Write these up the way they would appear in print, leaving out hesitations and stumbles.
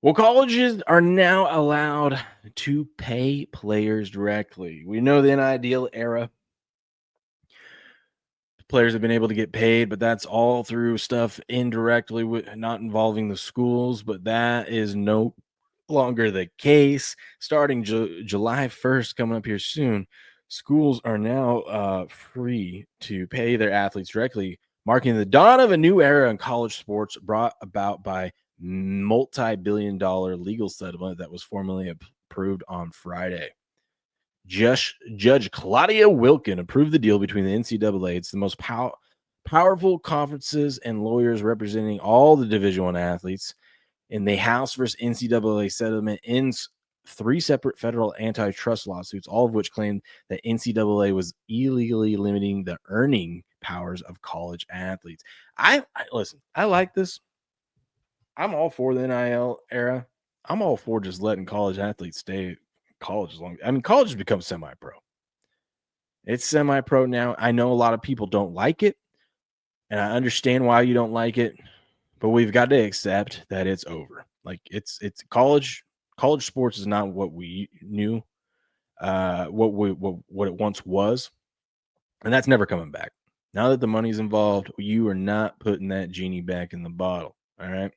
Well, colleges are now allowed to pay players directly. We know the NIL era, players have been able to get paid, but that's all through stuff indirectly, not involving the schools. But that is no longer the case. Starting July 1st, coming up here soon, schools are now free to pay their athletes directly, marking the dawn of a new era in college sports brought about by multi-billion-dollar legal settlement that was formally approved on Friday. Judge Claudia Wilkin approved the deal between the NCAA. It's the most powerful conferences and lawyers representing all the Division I athletes. In the House versus NCAA settlement ends three separate federal antitrust lawsuits, all of which claimed that NCAA was illegally limiting the earning powers of college athletes. I listen. I like this. I'm all for the NIL era. I'm all for just letting college athletes stay college as long. I mean, college has become semi-pro. It's semi-pro now. I know a lot of people don't like it, and I understand why you don't like it, but we've got to accept that it's over. Like it's college sports is not what we knew, what it once was, and that's never coming back. Now that the money's involved, you are not putting that genie back in the bottle. All right.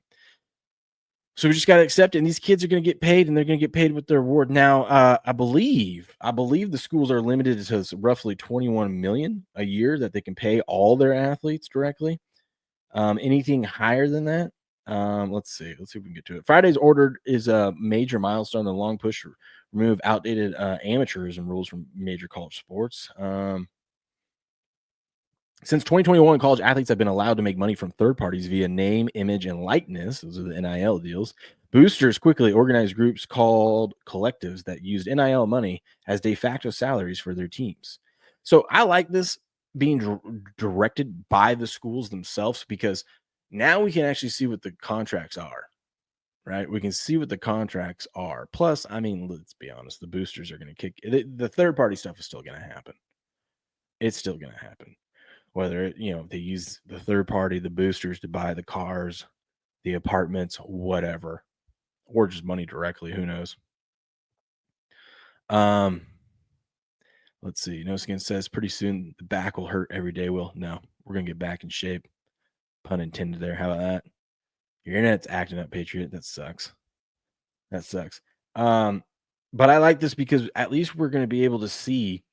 So we just got to accept it. And these kids are going to get paid, and they're going to get paid with their reward. Now, I believe the schools are limited to roughly 21 million a year that they can pay all their athletes directly. Anything higher than that, let's see if we can get to it. Friday's order is a major milestone, a long push to remove outdated amateurism rules from major college sports. Since 2021, college athletes have been allowed to make money from third parties via name, image, and likeness. Those are the NIL deals. Boosters quickly organized groups called collectives that used NIL money as de facto salaries for their teams. So I like this being directed by the schools themselves, because now we can actually see what the contracts are, right? We can see what the contracts are. Plus, I mean, let's be honest, the boosters are going to kick the third party stuff is still going to happen. It's still going to happen. Whether they use the third party, the boosters to buy the cars, the apartments, whatever, or just money directly, who knows? Let's see. No Skin says pretty soon the back will hurt every day. Will no, we're gonna get back in shape. Pun intended there. How about that? Your internet's acting up, Patriot. That sucks. That sucks. But I like this because at least we're gonna be able to see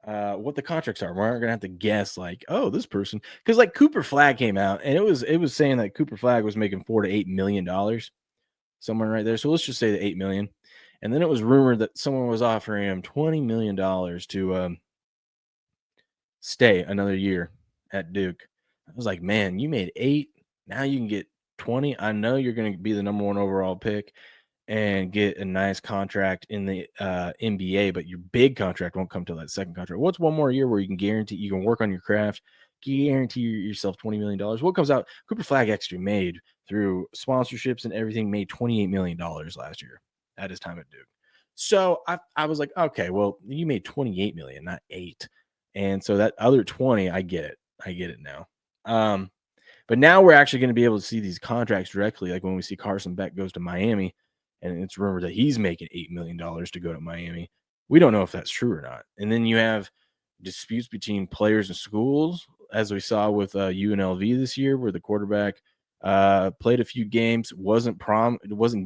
what the contracts are. We aren't gonna have to guess like, oh, this person, because like Cooper Flag came out and it was saying that Cooper Flag was making $4 to $8 million, somewhere right there. So let's just say the 8 million. And then it was rumored that someone was offering him $20 million to stay another year at Duke. I was like, man, you made 8. Now you can get 20. I know you're gonna be the number 1 overall pick and get a nice contract in the NBA, but your big contract won't come till that second contract. What's one more year where you can guarantee you can work on your craft, guarantee yourself $20 million? What comes out? Cooper Flag actually made through sponsorships and everything made $28 million last year at his time at Duke. So I was like, okay, well, you made 28 million, not 8. And so that other 20, I get it. I get it now. But now we're actually going to be able to see these contracts directly. Like when we see Carson Beck goes to Miami, and it's rumored that he's making $8 million to go to Miami. We don't know if that's true or not. And then you have disputes between players and schools, as we saw with UNLV this year, where the quarterback played a few games, wasn't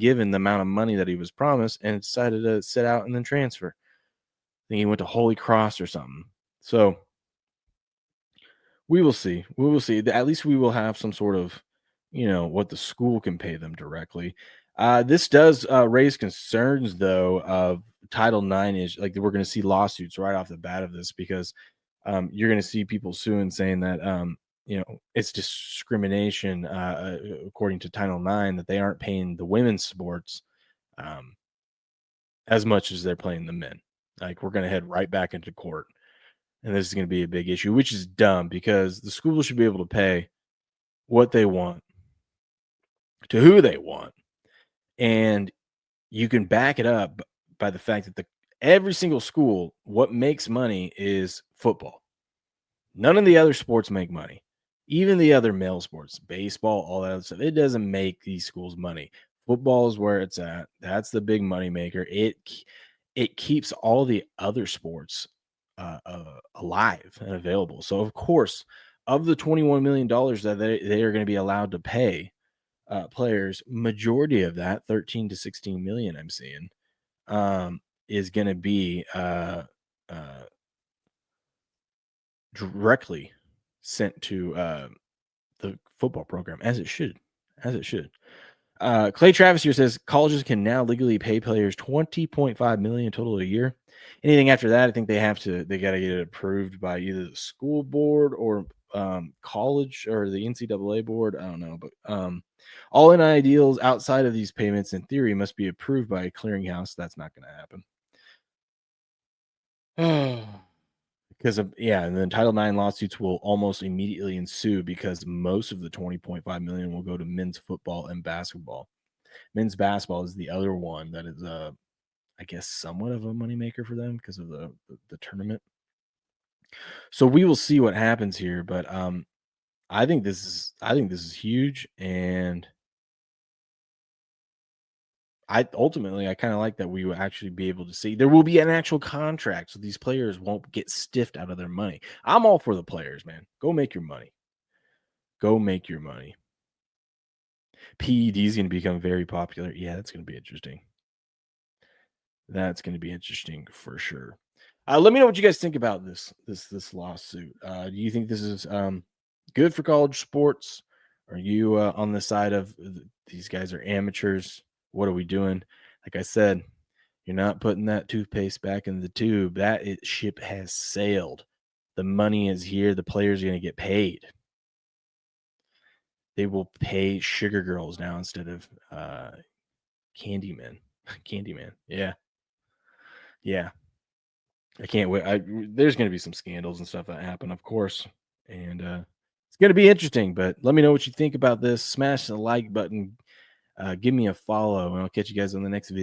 given the amount of money that he was promised, and decided to sit out and then transfer. I think he went to Holy Cross or something. So we will see. We will see. At least we will have some sort of, what the school can pay them directly. This does raise concerns, though, of Title IX is like we're going to see lawsuits right off the bat of this, because you're going to see people suing, saying that it's discrimination according to Title IX, that they aren't paying the women's sports as much as they're paying the men. Like we're going to head right back into court. And this is going to be a big issue, which is dumb, because the schools should be able to pay what they want to who they want. And you can back it up by the fact that every single school, what makes money is football. None of the other sports make money. Even the other male sports, baseball, all that other stuff, it doesn't make these schools money. Football is where it's at. That's the big money maker. It keeps all the other sports alive and available. So of course, of the $21 million that they are going to be allowed to pay players, majority of that 13 to 16 million I'm seeing is going to be uh, directly sent to the football program as it should, as it should. Clay Travis here says colleges can now legally pay players 20.5 million total a year. Anything after that, I think they got to get it approved by either the school board or college or the NCAA board. I don't know, but all NIL deals outside of these payments, in theory, must be approved by a clearinghouse. That's not going to happen. Because of and then Title IX lawsuits will almost immediately ensue because most of the 20.5 million will go to men's football and basketball. Men's basketball is the other one that is I guess somewhat of a moneymaker for them because of the tournament. So we will see what happens here, but I think this is huge, and I kind of like that we will actually be able to see there will be an actual contract, so these players won't get stiffed out of their money. I'm all for the players, man. Go make your money. Go make your money. PED is going to become very popular. Yeah, that's going to be interesting. That's going to be interesting for sure. Let me know what you guys think about this lawsuit. Do you think this is good for college sports? Are you on the side of these guys are amateurs? What are we doing? Like I said, you're not putting that toothpaste back in the tube. Ship has sailed. The money is here. The players are going to get paid. They will pay sugar girls now instead of Candyman. Candyman. Yeah. Yeah. I can't wait. There's going to be some scandals and stuff that happen, of course. And it's going to be interesting, but let me know what you think about this. Smash the like button. Give me a follow, and I'll catch you guys on the next video.